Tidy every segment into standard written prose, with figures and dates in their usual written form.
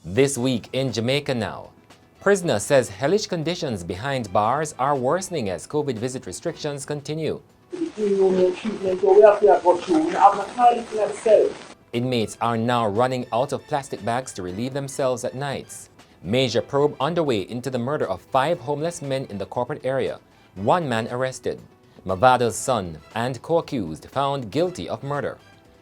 This week in Jamaica Now, prisoner says hellish conditions behind bars are worsening as COVID visit restrictions continue. Inmates are now running out of plastic bags to relieve themselves at nights. Major probe underway into the murder of 5 homeless men in the corporate area. 1 man arrested. Mavado's son and co-accused found guilty of murder.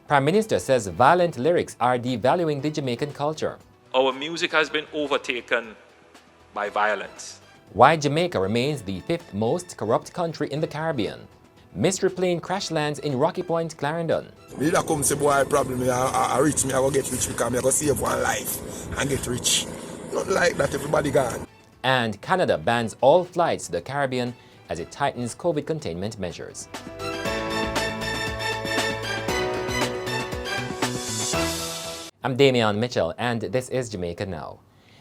Prime Minister says violent lyrics are devaluing the Jamaican culture. Our music has been overtaken by violence. Why Jamaica remains the 5th most corrupt country in the Caribbean. Mystery plane crash lands in Rocky Point, Clarendon. Leader come say, boy, problem I reach me, I go get rich because I go save one life and get rich. Not like that, everybody gone. And Canada bans all flights to the Caribbean as it tightens COVID containment measures. I'm Damian Mitchell, and this is Jamaica Now.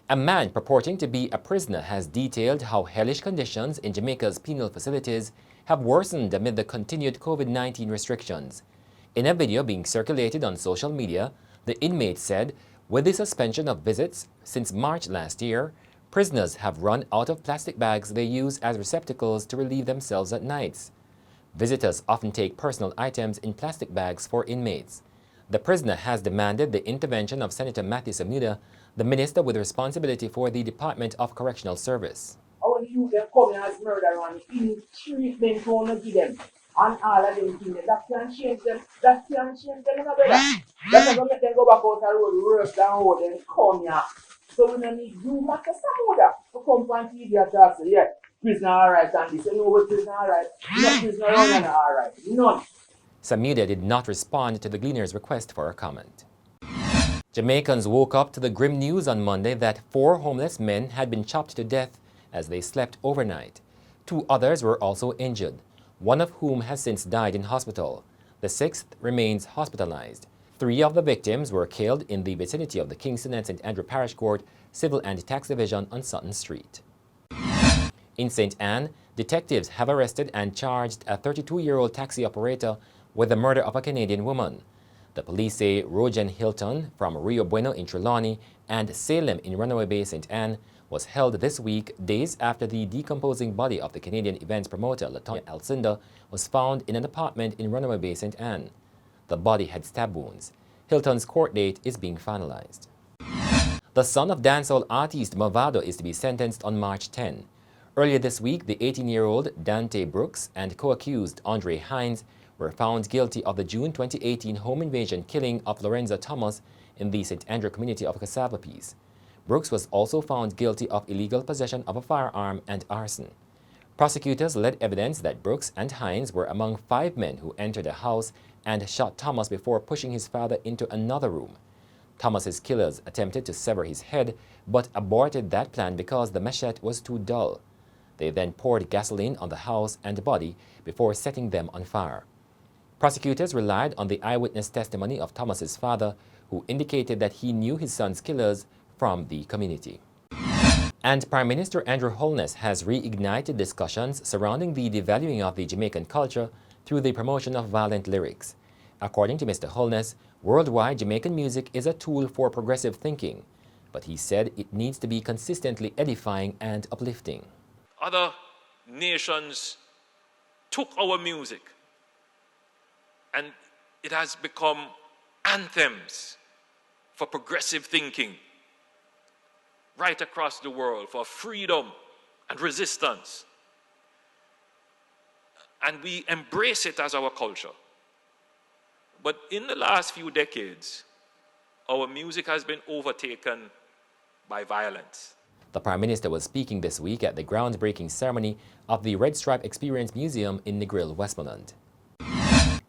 A man purporting to be a prisoner has detailed how hellish conditions in Jamaica's penal facilities have worsened amid the continued COVID-19 restrictions. In a video being circulated on social media, the inmate said, with the suspension of visits since March last year, prisoners have run out of plastic bags they use as receptacles to relieve themselves at nights. Visitors often take personal items in plastic bags for inmates. The prisoner has demanded the intervention of Senator Matthew Samuda, the minister with responsibility for the Department of Correctional Service. Our youth them come as murder and in treatment to give them and all of them things. That can change them. That can change them, brother. That's going to make them go back out the road, work down road and come here. So we don't need you, Matthew Samuda, to come on TV and talk say, yeah, prisoner alright and this. You know what prisoner alright? No prisoner alright. None. Samuda did not respond to the Gleaner's request for a comment. Jamaicans woke up to the grim news on Monday that 4 homeless men had been chopped to death as they slept overnight. 2 others were also injured, one of whom has since died in hospital. The 6th remains hospitalized. 3 of the victims were killed in the vicinity of the Kingston and St. Andrew Parish Court Civil and Tax Division on Sutton Street. In St. Anne, detectives have arrested and charged a 32-year-old taxi operator with the murder of a Canadian woman. The police say Rojan Hilton from Rio Bueno in Trelawney and Salem in Runaway Bay, St. Anne, was held this week, days after the decomposing body of the Canadian events promoter Latonya Alcinda was found in an apartment in Runaway Bay, St. Anne. The body had stab wounds. Hilton's court date is being finalized. The son of dancehall artist Mavado is to be sentenced on March 10. Earlier this week, the 18-year-old Dante Brooks and co-accused Andre Hinds were found guilty of the June 2018 home invasion killing of Lorenza Thomas in the St. Andrew community of Cassava Peace. Brooks was also found guilty of illegal possession of a firearm and arson. Prosecutors led evidence that Brooks and Hinds were among 5 men who entered a house and shot Thomas before pushing his father into another room. Thomas's killers attempted to sever his head but aborted that plan because the machete was too dull. They then poured gasoline on the house and body before setting them on fire. Prosecutors relied on the eyewitness testimony of Thomas's father, who indicated that he knew his son's killers from the community. And Prime Minister Andrew Holness has reignited discussions surrounding the devaluing of the Jamaican culture through the promotion of violent lyrics. According to Mr. Holness, worldwide Jamaican music is a tool for progressive thinking, but he said it needs to be consistently edifying and uplifting. Other nations took our music and it has become anthems for progressive thinking right across the world, for freedom and resistance. And we embrace it as our culture. But in the last few decades, our music has been overtaken by violence. The Prime Minister was speaking this week at the groundbreaking ceremony of the Red Stripe Experience Museum in Negril, Westmoreland.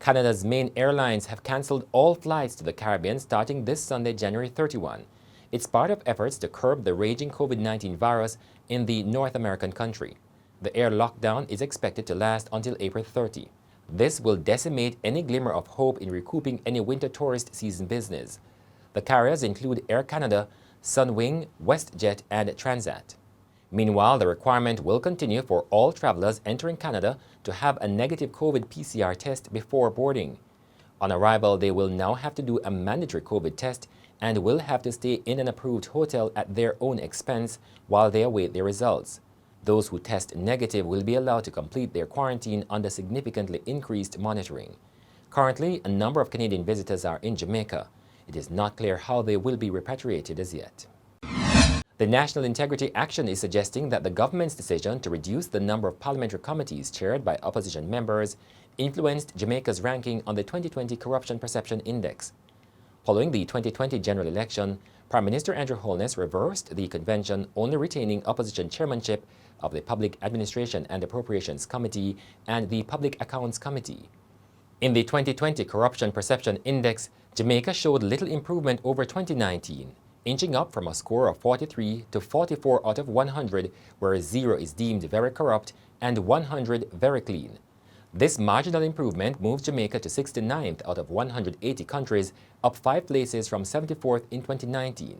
Canada's main airlines have cancelled all flights to the Caribbean starting this Sunday, January 31. It's part of efforts to curb the raging COVID-19 virus in the North American country. The air lockdown is expected to last until April 30. This will decimate any glimmer of hope in recouping any winter tourist season business. The carriers include Air Canada, Sunwing, WestJet, and Transat. Meanwhile, the requirement will continue for all travelers entering Canada to have a negative COVID PCR test before boarding. On arrival, they will now have to do a mandatory COVID test and will have to stay in an approved hotel at their own expense while they await their results. Those who test negative will be allowed to complete their quarantine under significantly increased monitoring. Currently, a number of Canadian visitors are in Jamaica. It is not clear how they will be repatriated as yet. The National Integrity Action is suggesting that the government's decision to reduce the number of parliamentary committees chaired by opposition members influenced Jamaica's ranking on the 2020 Corruption Perception Index. Following the 2020 general election, Prime Minister Andrew Holness reversed the convention, only retaining opposition chairmanship of the Public Administration and Appropriations Committee and the Public Accounts Committee. In the 2020 Corruption Perception Index, Jamaica showed little improvement over 2019, inching up from a score of 43 to 44 out of 100, where 0 is deemed very corrupt and 100 very clean. This marginal improvement moves Jamaica to 69th out of 180 countries, up 5 places from 74th in 2019.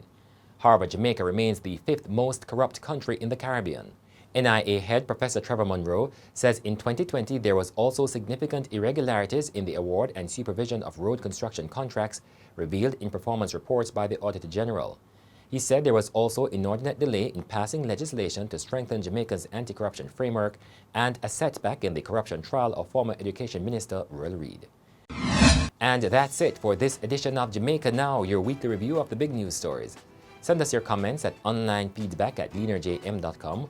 However, Jamaica remains the 5th most corrupt country in the Caribbean. NIA head Professor Trevor Monroe says in 2020 there was also significant irregularities in the award and supervision of road construction contracts revealed in performance reports by the Auditor General. He said there was also inordinate delay in passing legislation to strengthen Jamaica's anti-corruption framework and a setback in the corruption trial of former Education Minister Royal Reid. And that's it for this edition of Jamaica Now, your weekly review of the big news stories. Send us your comments at onlinefeedback@gleanerjm.com.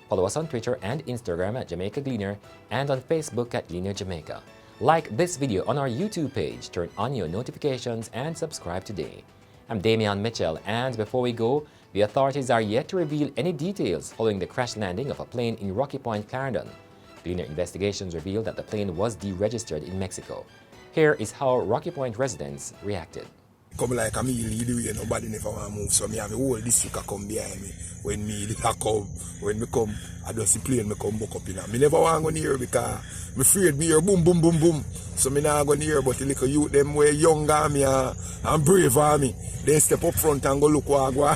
Follow us on Twitter and Instagram at Jamaica Gleaner and on Facebook at Gleaner Jamaica. Like this video on our YouTube page, turn on your notifications and subscribe today. I'm Damian Mitchell, and before we go, the authorities are yet to reveal any details following the crash landing of a plane in Rocky Point, Clarendon. Gleaner investigations revealed that the plane was deregistered in Mexico. Here is how Rocky Point residents reacted. Come like a me lead the way, nobody never want to move, so me have a whole district come behind me. When me come, when me come, I just see plane me come buck up in. Me never want to go near because me afraid me hear boom, boom, boom, boom. So me not go near, but the little youth them way younger me and brave on me. They step up front and go look what I go.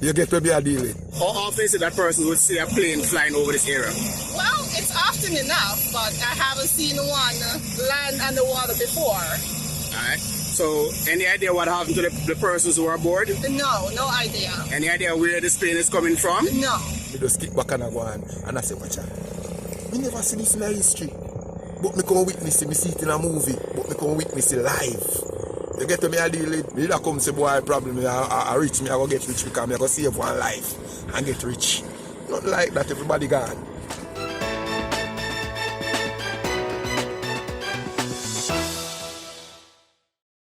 You get to be a deal with. How often is it that person would see a plane flying over this area? Well, it's often enough, but I haven't seen one land on the water before. Alright. So, any idea what happened to the persons who were aboard? No idea. Any idea where this plane is coming from? No. Me just kick back and I go on and I say, watch out. Me never see this in history. But me can witness it, me see it in a movie, but me can witness it live. You get to me a deal with me that come say boy problem I reach me, I go get rich because me I go save one life and get rich. Not like that everybody gone.